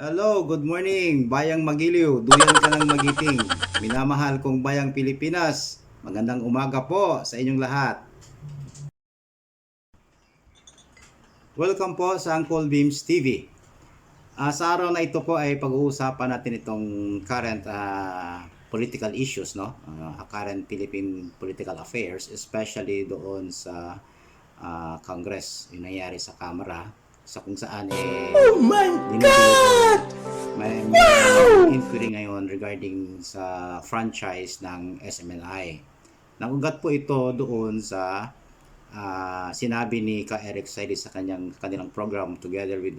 Hello, good morning, Bayang Magiliw, duyan ka ng magiting. Minamahal kong Bayang Pilipinas. Magandang umaga po sa inyong lahat. Welcome po sa Uncle Beams TV. Sa araw na ito po ay pag-uusapan natin itong current political issues, no? Current Philippine political affairs, especially doon sa Congress, yung nangyari sa Kamara, sa kung saan Oh my God! may inquiry ngayon regarding sa franchise ng SMNI. Nagugat po ito doon sa sinabi ni Ka Eric Saidi sa kanilang program together with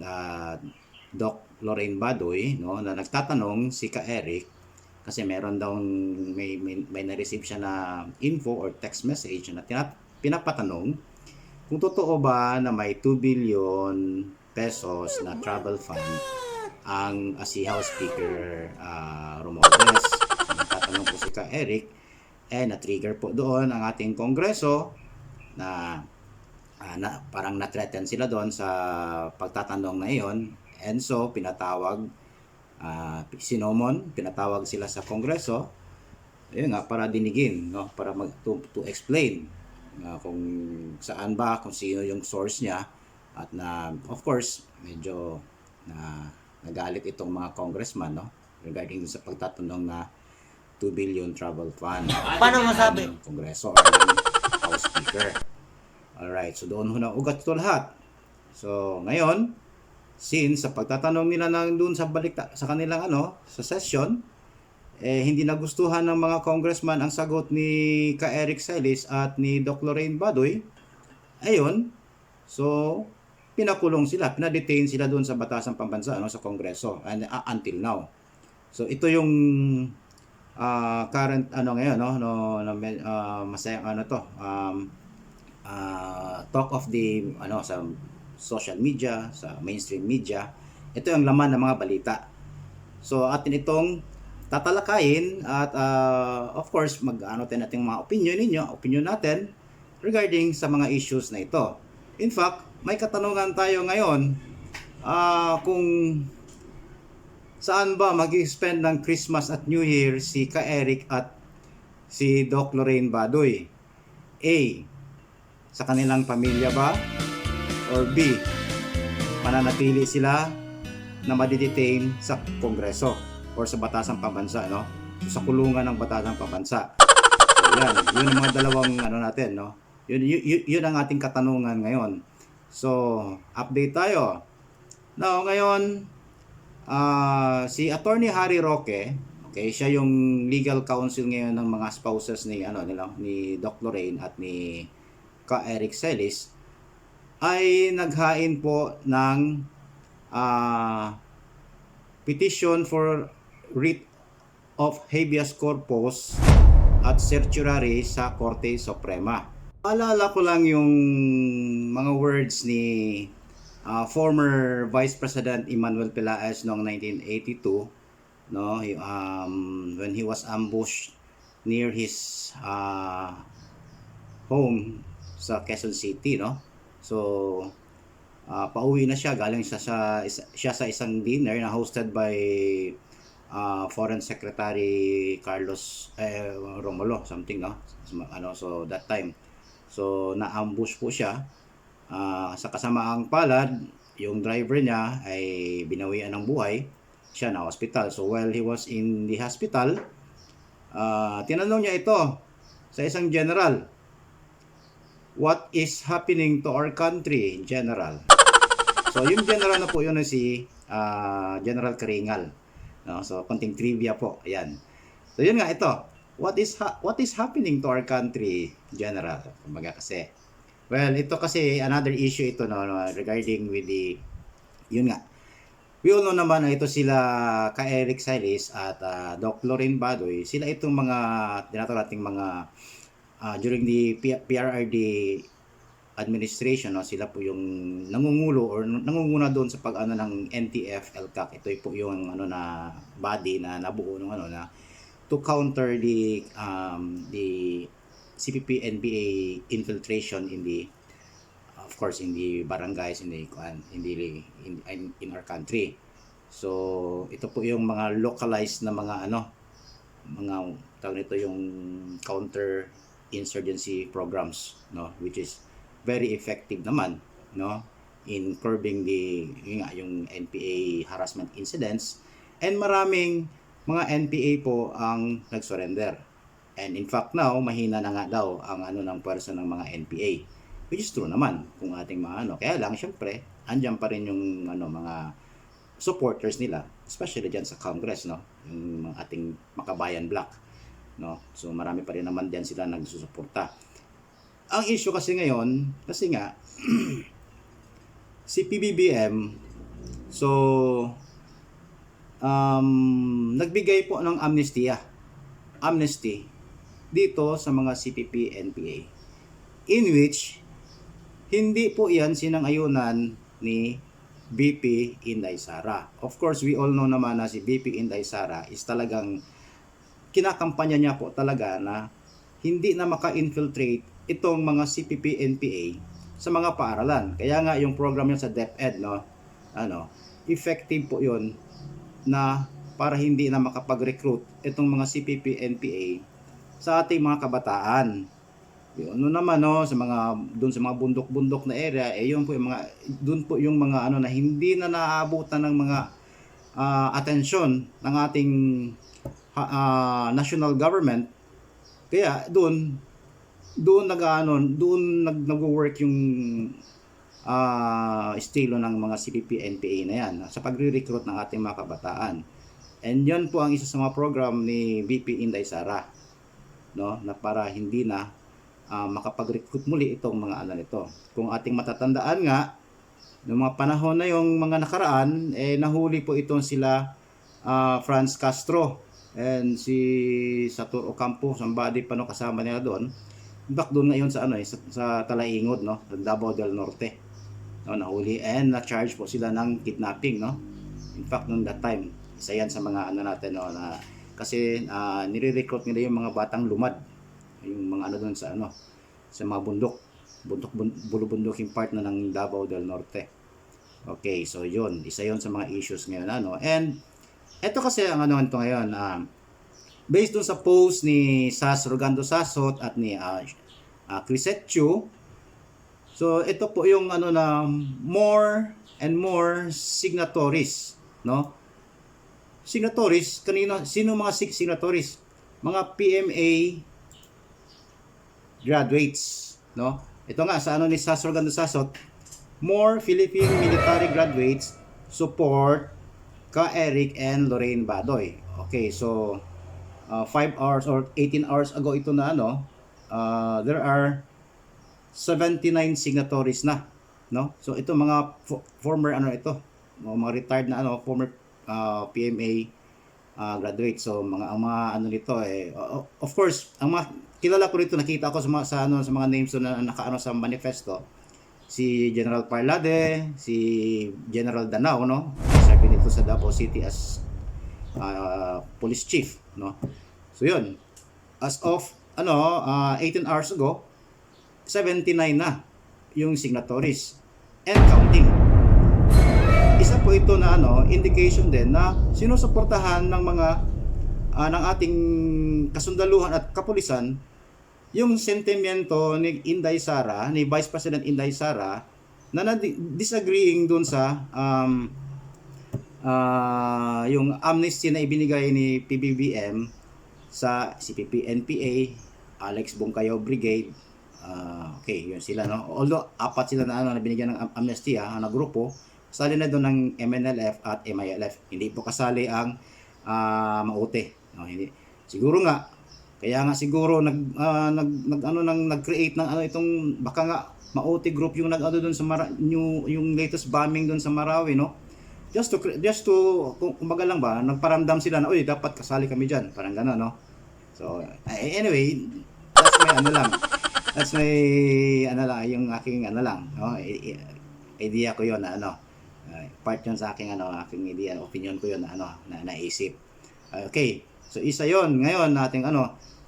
Doc Lorraine Badoy, no, na nagtatanong si Ka Eric kasi meron daw may na-receive siya na info or text message na pinapatanong kung totoo ba na may 2 billion pesos na travel fund ang si House Speaker Romualdez. Nagtatanong po si Ka Eric, na-trigger po doon ang ating Kongreso na parang na-threaten sila doon sa pagtatanong na iyon. And so, pinatawag sila sa Kongreso, ayun nga, para dinigin, no? Para to explain kung saan ba, kung sino yung source niya, at na, of course, medyo nagalit itong mga congressman, no? Regarding sa pagtatanong na 2 billion travel fund. Paano masabi? Ng Kongreso or ng House Speaker. Alright, so doon na ugat ito lahat. So, ngayon, since sa pagtatanong nila doon sa sa kanilang sa session, hindi nagustuhan ng mga congressman ang sagot ni Ka Eric Celis at ni Doc Lorraine Badoy. Ayun, so pinakulong sila, pinadetain sila doon sa Batasang Pambansa sa Kongreso and until now. So ito yung current ngayon masayang talk of the sa social media, sa mainstream media. Ito yung laman ng mga balita. So atin itong tatalakayin at of course tayo natin mga opinion natin regarding sa mga issues na ito. In fact, may katanungan tayo ngayon kung saan ba mag-spend ng Christmas at New Year si Ka Eric at si Doc Lorraine Badoy. A, sa kanilang pamilya ba? Or B, mananatili sila na madidetain sa Kongreso or sa Batasang Pambansa, no? So, sa kulungan ng Batasang Pambansa. So, yan. Yun ang mga dalawang natin, no? Yun ang ating katanungan ngayon. So, update tayo. Now, ngayon, si Attorney Harry Roque, okay, siya yung legal counsel ngayon ng mga spouses ni Doc Lorraine at ni Ka Eric Celis, ay naghain po ng petition for writ of habeas corpus at certiorari sa Korte Suprema. Alala ko lang yung mga words ni former Vice President Emmanuel Pelaez noong 1982, no, when he was ambushed near his home sa Quezon City, no. So pauwi na siya, galing siya sa isang dinner na hosted by Foreign Secretary Carlos Romulo something, no. So that time, so na-ambush po siya. Sa kasamaang palad, yung driver niya ay binawian ng buhay, siya na hospital. So while he was in the hospital, tinanong niya ito sa isang general, what is happening to our country, General? So yung general na po yun na si General Karingal, no? So konting trivia po, ayan. So yun nga ito, what is happening to our country, General? Kumbaga kasi, well, ito kasi another issue ito, no, regarding with the, yun nga, we all know naman na ito sila Ka Eric Celis at Doc Lorraine Badoy. Sila itong mga tinatawag nating mga during the PRRD administration, no, sila po yung nangungulo or nangunguna doon sa ng NTF LCAC. Ito po yung na body na nabuo ng na to counter the CPP NBA infiltration in the of course in the barangays in our country. So, ito po yung mga localized na mga mga tawag nito yung counter insurgency programs, no, which is very effective naman, no, in curbing yung NPA harassment incidents, and maraming mga NPA po ang nag-surrender. And in fact now, mahina na nga daw ang ng pwersa ng mga NPA, which is true naman kung ating mga kaya lang syempre andyan pa rin yung mga supporters nila, especially diyan sa Congress, no, yung ating Makabayan Bloc, no. So marami pa rin naman diyan sila nagsusuporta. Ang issue kasi ngayon, kasi nga si PBBM, so nagbigay po ng amnesty dito sa mga CPP NPA, in which hindi po yan sinang-ayunan ni BP Inday Sara. Of course, we all know naman na si BP Inday Sara is talagang kinakampanya niya po talaga na hindi na maka-infiltrate itong mga CPP NPA sa mga paaralan. Kaya nga yung program niya sa DepEd, no, effective po yun na para hindi na makapag-recruit itong mga CPP NPA sa ating mga kabataan. Yun naman, no, sa mga doon sa mga bundok-bundok na area, yun po yung mga doon po yung mga na hindi na naaabutan ng mga atensyon ng ating national government. Kaya doon nagwo-work yung estilo ng mga CPP NPA na yan sa pagre-recruit ng ating mga kabataan. And yun po ang isa sa mga program ni VP Inday Sara, no, na para hindi na makapag-recruit muli itong mga nito. Kung ating matatandaan nga, noong mga panahon na yung mga nakaraan, nahuli po itong sila Franz Castro and si Satur Ocampo, somebody pa kasama nila doon. Back doon ngayon sa sa Talaingod, no, sa Davao del Norte. No, nahuli and na-charge po sila ng kidnapping, no. In fact, noong that time, isa yan sa mga natin, no, na kasi nire-recruit nila yung mga batang lumad, yung mga doon sa sa mga bulubunduking part na ng Davao del Norte. Okay, so yun, isa yun sa mga issues ngayon, and eto kasi ang ito ngayon, based dun sa post ni Sas Rogando Sasot at ni Crisette Chu. So ito po yung na more and more signatories, no? Signatories, sino mga signatories? Mga PMA graduates, no? Ito nga sa ni Sas Rogando Sasot, more Philippine military graduates support Ka Eric and Lorraine Badoy. Okay, so 5 hours or 18 hours ago ito na there are 79 signatories na, no? So ito mga former mga retired na former PMA graduates. So ang mga nito of course, ang mga kilala ko rito, nakita ko sa mga names na sa manifesto, si General Parlade, si General Danao, no? Sabi nito sa Davao City as police chief, no? So yun, as of 18 hours ago, 79 na yung signatories and counting. Isa po ito na indication din na sinusuportahan ng mga ng ating kasundaluhan at kapulisan yung sentimiento ni Inday Sara, ni Vice President Inday Sara, na disagreeing dun sa yung amnesty na ibinigay ni PBBM sa CPP NPA, Alex Bongkayaw Brigade. Okay, yun sila, no? Although apat sila na binigyan ng amnesty na grupo, kasali na doon ng MNLF at MILF. Hindi po kasali ang Maute, no? Hindi. Siguro nga kaya nga siguro nag-create ng itong baka nga Maute group yung doon sa yung latest bombing doon sa Marawi, no? Just to kumbaga lang ba, nagparamdam sila na uy, dapat kasali kami diyan, parang gano'n, no? So anyway, that's my yung aking lang, no? Idea ko 'yon na part 'yon sa aking aking idea, opinion ko 'yon na naisip. Okay. So isa 'yon ngayon nating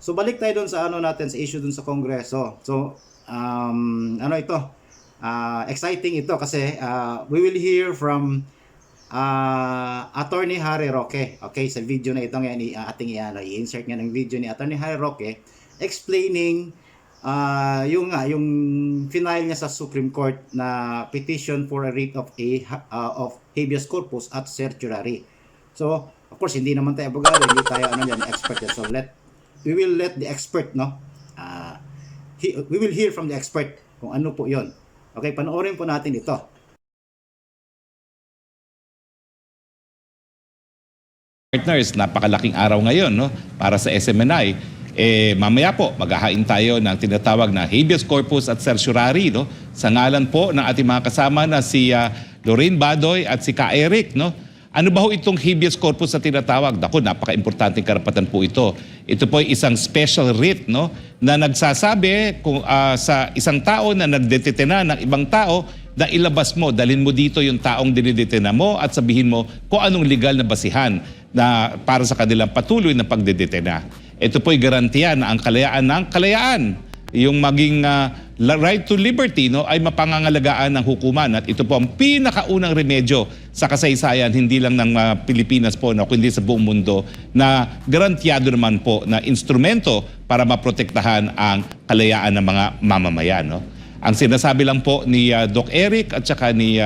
So balik tayo doon sa natin sa issue doon sa Kongreso. So ito exciting ito kasi we will hear from Attorney Harry Roque. Okay, sa video na ito ngayon, ating i-insert nga ng video ni Attorney Harry Roque explaining yung final niya sa Supreme Court na petition for a writ of habeas corpus at certiorari. So, of course, hindi naman tayo abogado, hindi tayo expert yan. So, we will let the expert, no? We will hear from the expert kung ano po 'yon. Okay, panoorin po natin ito. Partners, napakalaking araw ngayon, no, para sa SMNI. Mamaya po maghahain tayo ng tinatawag na habeas corpus at certiorari, no, sa ngalan po ng ating mga kasama na si Lorraine Badoy at si Ka Eric, no. Ano ba ho itong habeas corpus na tinatawag? Naku, napaka-importanting karapatan po ito. Ito po ay isang special writ, no, na nagsasabi kung sa isang tao na nagdetena ng ibang tao na ilabas mo, dalhin mo dito yung taong dinidetena mo at sabihin mo kung anong legal na basihan na para sa kanilang patuloy na pagdedetena. Ito po'y garantiya na ang kalayaan ng kalayaan, yung maging right to liberty, no, ay mapangangalagaan ng hukuman. At ito po ang pinakaunang remedyo sa kasaysayan, hindi lang ng Pilipinas po, no, kundi sa buong mundo, na garantiyado naman po na instrumento para maprotektahan ang kalayaan ng mga mamamayan. No? Ang sinasabi lang po ni Doc Eric at saka ni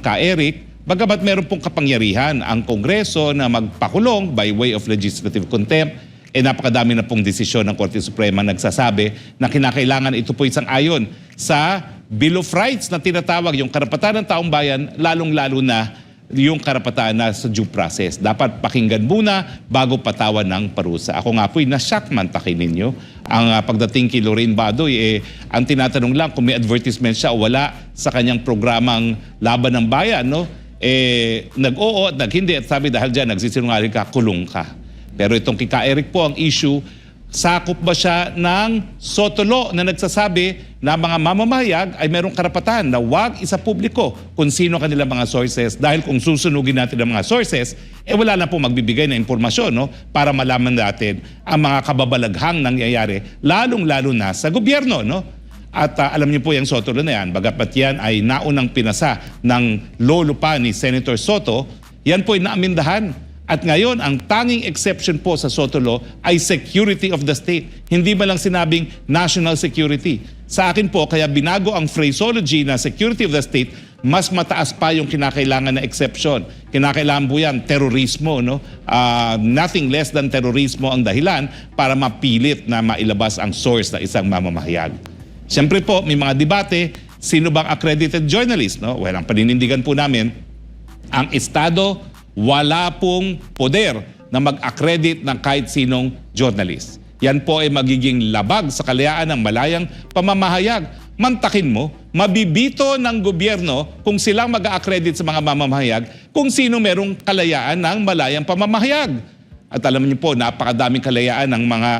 Ka Eric, bagamat meron pong kapangyarihan ang Kongreso na magpakulong by way of legislative contempt, napakadami na pong desisyon ng Korte Suprema nagsasabi na kinakailangan ito po isang ayon sa Bill of Rights na tinatawag yung karapatan ng taong bayan, lalong-lalo na yung karapatan na sa due process. Dapat pakinggan muna bago patawan ng parusa. Ako nga po'y na-shock man takin ninyo. Ang pagdating kay Lorraine Badoy, ang tinatanong lang kung may advertisement siya o wala sa kanyang programang Laban ng Bayan, no? Nag-oo at nag-hindi at sabi dahil dyan nagsisinungaling ka, kulong ka. Pero itong kay Ka Eric po, ang issue, sakop ba siya ng sotolo na nagsasabi na mga mamamahayag ay merong karapatan na wag isa publiko kung sino kanilang mga sources, dahil kung susunugin natin ang mga sources, wala na po magbibigay na impormasyon, no, para malaman natin ang mga kababalaghang nangyayari, lalong-lalo na sa gobyerno. No? At alam niyo po yung sotolo na yan, bagamat yan ay naunang pinasa ng lolo pa ni Senator Soto, yan po ay naamindahan. At ngayon, ang tanging exception po sa Soto Law ay security of the state. Hindi ba lang sinabing national security? Sa akin po, kaya binago ang phraseology na security of the state, mas mataas pa yung kinakailangan na exception. Kinakailangan po yan, terorismo. No? Nothing less than terorismo ang dahilan para mapilit na mailabas ang source na isang mamamahayag. Siyempre po, may mga debate, sino bang accredited journalist? No? Well, ang paninindigan po namin, ang Estado, wala pong poder na mag-accredit ng kahit sinong journalist. Yan po ay magiging labag sa kalayaan ng malayang pamamahayag. Mantakin mo, mabibito ng gobyerno kung silang mag-accredit sa mga mamamahayag kung sino merong kalayaan ng malayang pamamahayag. At alam niyo po, napakadaming kalayaan ng mga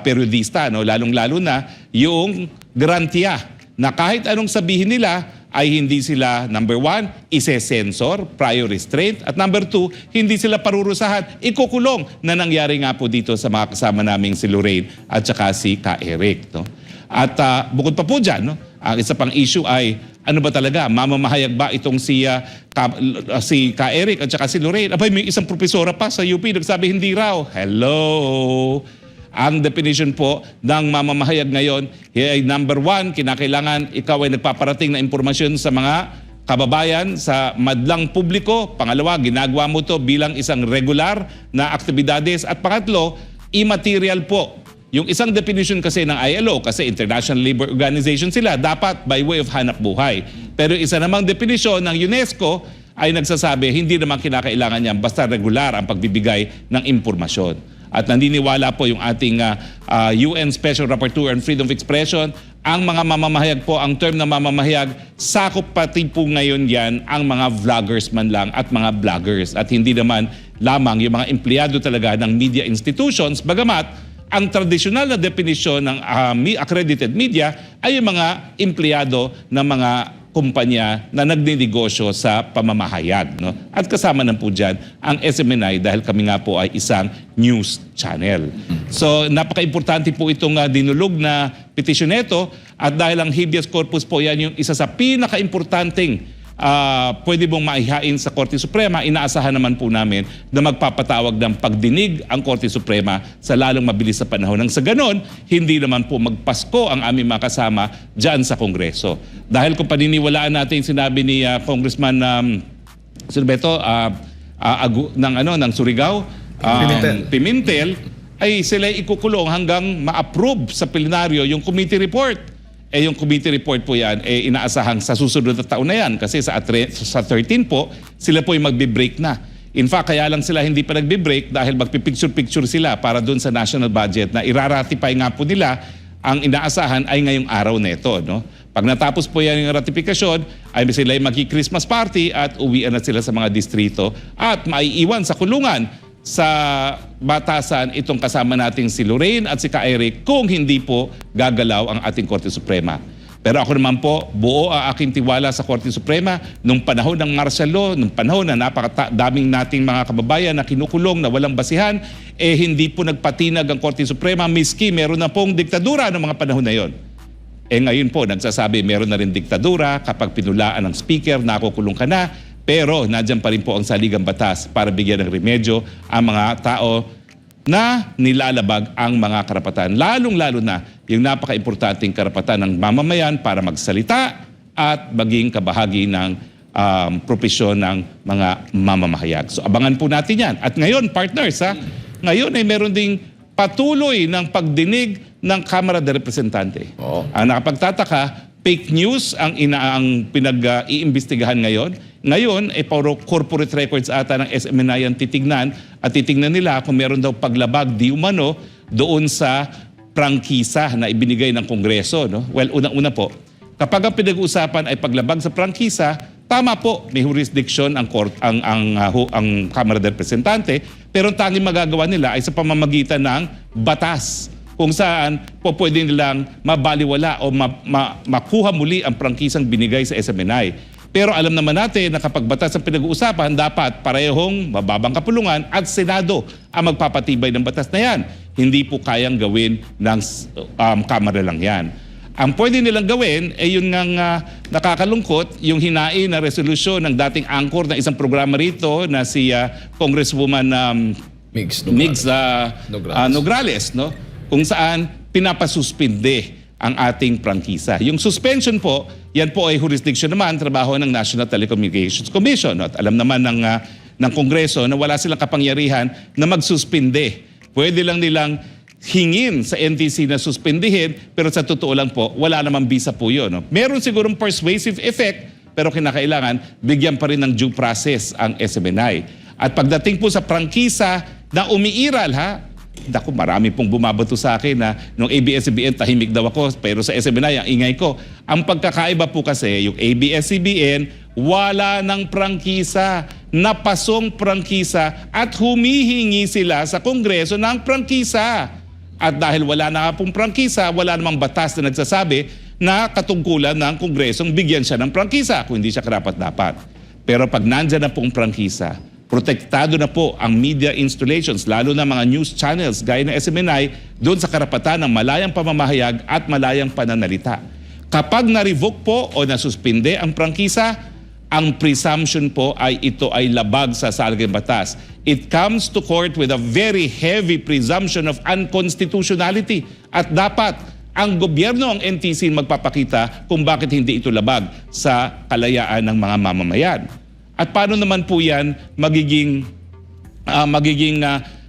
periodista, no? Lalong-lalo na yung garantiya na kahit anong sabihin nila, ay hindi sila, number 1, ise-censor, prior restraint, at number 2, hindi sila parurusahan, ikukulong, na nangyari nga po dito sa mga kasama naming si Lorraine at saka si Ka Eric. No? At bukod pa po dyan, no, ang isa pang issue ay, ano ba talaga, mamamahayag ba itong si Ka Eric at saka si Lorraine? Abay, may isang propesora pa sa UP, nagsabi hindi raw. Hello! Ang definition po ng mamamahayag ngayon ay number 1, kinakailangan ikaw ay nagpaparating na impormasyon sa mga kababayan sa madlang publiko. Pangalawa, ginagawa mo to bilang isang regular na aktibidades. At pangatlo, immaterial po. Yung isang definition kasi ng ILO, kasi International Labour Organization sila, dapat by way of hanap buhay. Pero isa namang definition ng UNESCO ay nagsasabi, hindi naman kinakailangan niyan, basta regular ang pagbibigay ng impormasyon. At naniniwala po yung ating UN Special Rapporteur on Freedom of Expression, ang mga mamamahayag po, ang term na mamamahayag, sakop pati po ngayon yan ang mga vloggers man lang at mga bloggers. At hindi naman lamang yung mga empleyado talaga ng media institutions, bagamat ang tradisyonal na definisyon ng accredited media ay yung mga empleyado ng mga kumpanya na nagninegosyo sa pamamahayag. No? At kasama na po dyan ang SMNI dahil kami nga po ay isang news channel. So napaka-importante po itong dinulog na petisyon nito at dahil ang habeas corpus po yan yung isa sa pinaka-importanting pwede mong maihain sa Korte Suprema, inaasahan naman po namin na magpapatawag ng pagdinig ang Korte Suprema sa lalong mabilis na panahon. Nang sa ganon, hindi naman po magpasko ang aming mga kasama dyan sa Kongreso. Dahil kung paniniwalaan natin yung sinabi ni Congressman sino ba ito? Ng Surigao, Pimentel, ay sila ikukulong hanggang ma-approve sa plenaryo yung committee report. Yung committee report po yan, inaasahang sa susunod na taon na yan kasi sa 13 po, sila po yung magbe-break na. In fact, kaya lang sila hindi pa nagbe-break dahil magpipicture-picture sila para doon sa national budget na iraratify nga po nila. Ang inaasahan ay ngayong araw nito. No? Pag natapos po yan yung ratifikasyon, ay sila yung magki-Christmas party at uwian na sila sa mga distrito at maiiwan sa kulungan sa batasan itong kasama nating si Lorraine at si Ka-Eric kung hindi po gagalaw ang ating Korte Suprema. Pero ako naman po, buo ang aking tiwala sa Korte Suprema nung panahon ng martial law, nung panahon na napakadaming nating mga kababayan na kinukulong na walang basihan, hindi po nagpatinag ang Korte Suprema miski meron na pong diktadura ng mga panahon na yon. Ngayon po, nagsasabi meron na rin diktadura kapag pinulaan ng speaker, nakukulong ka na, pero nadyan pa rin po ang saligang batas para bigyan ng remedyo ang mga tao na nilalabag ang mga karapatan. Lalong-lalo na yung napaka-importanting karapatan ng mamamayan para magsalita at maging kabahagi ng propesyon ng mga mamamahayag. So abangan po natin yan. At ngayon, partners, ngayon ay meron ding patuloy ng pagdinig ng Kamara de Representante. Ang nakapagtataka, fake news ang pinag-iimbestigahan ngayon. Ngayon, puro corporate records ata ng SMNI ang titignan at titignan nila kung meron daw paglabag di umano doon sa prangkisa na ibinigay ng Kongreso. No? Well, unang-una po, kapag ang pinag-uusapan ay paglabag sa prangkisa, tama po, may jurisdiction ang Kamara de Representante, pero ang tanging magagawa nila ay sa pamamagitan ng batas kung saan po pwede nilang mabaliwala o makuha muli ang prangkisang binigay sa SMNI. Pero alam naman natin na kapag batas ang pinag-uusapan, dapat parehong mababang kapulungan at Senado ang magpapatibay ng batas na yan. Hindi po kayang gawin ng Kamara lang yan. Ang pwede nilang gawin ay yun ngang nakakalungkot, yung hinain na resolusyon ng dating anchor ng isang programa rito na si Congresswoman Migs Nograles, no? Kung saan pinapasuspinde ang ating prangkisa. Yung suspension po, yan po ay jurisdiction naman, trabaho ng National Telecommunications Commission. No? At alam naman ng Kongreso na wala silang kapangyarihan na magsuspinde. Pwede lang nilang hingin sa NTC na suspendihin, pero sa totoo lang po, wala namang bisa po yun. No? Meron sigurong persuasive effect, pero kinakailangan bigyan pa rin ng due process ang SMNI. At pagdating po sa prangkisa na umiiral, Naku, marami pong bumabato sa akin na nung ABS-CBN tahimik daw ako, pero sa SMNI ang ingay ko. Ang pagkakaiba po kasi, yung ABS-CBN wala ng prangkisa, napasong prangkisa at humihingi sila sa Kongreso ng prangkisa. At dahil wala na pong prangkisa, wala namang batas na nagsasabi na katungkulan ng Kongresong bigyan siya ng prangkisa kung hindi siya karapat-dapat. Pero pag nandyan na pong prangkisa, protektado na po ang media installations, lalo na mga news channels gaya ng SMNI, doon sa karapatan ng malayang pamamahayag at malayang pananalita. Kapag na-revoke po o nasuspinde ang prangkisa, ang presumption po ay ito ay labag sa saligang batas. It comes to court with a very heavy presumption of unconstitutionality. At dapat ang gobyerno, ang NTC, magpapakita kung bakit hindi ito labag sa kalayaan ng mga mamamayan. At paano naman po yan magiging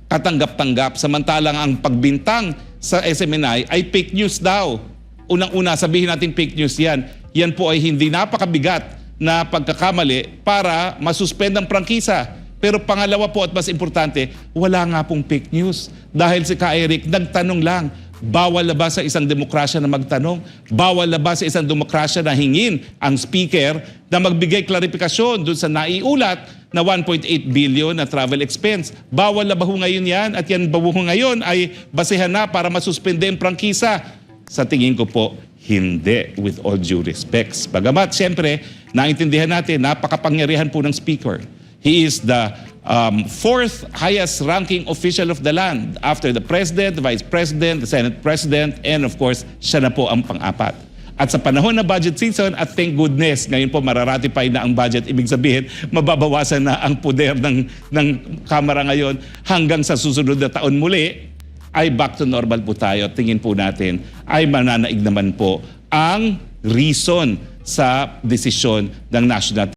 katanggap-tanggap samantalang ang pagbintang sa SMNI ay fake news daw. Unang-una, sabihin natin fake news yan. Yan po ay hindi napakabigat na pagkakamali para masuspend ang prangkisa. Pero pangalawa po at mas importante, wala nga pong fake news. Dahil si Ka-Eric nagtanong lang, bawal na ba sa isang demokrasya na magtanong? Bawal na ba sa isang demokrasya na hingin ang speaker na magbigay klarifikasyon doon sa naiulat na 1.8 billion na travel expense? Bawal na ba ho ngayon yan? At yan ba ho ngayon ay basehan na para masuspende ang prangkisa? Sa tingin ko po, hindi, with all due respects. Bagamat, siyempre, naintindihan natin, napakapangyarihan po ng speaker. He is the fourth highest ranking official of the land after the President, the Vice President, the Senate President, and of course, siya na po ang pang-apat. At sa panahon na budget season, at thank goodness, ngayon po mararatify na ang budget. Ibig sabihin, mababawasan na ang poder ng Kamara ngayon hanggang sa susunod na taon muli, ay back to normal po tayo. Tingin po natin ay mananaig naman po ang reason sa desisyon ng National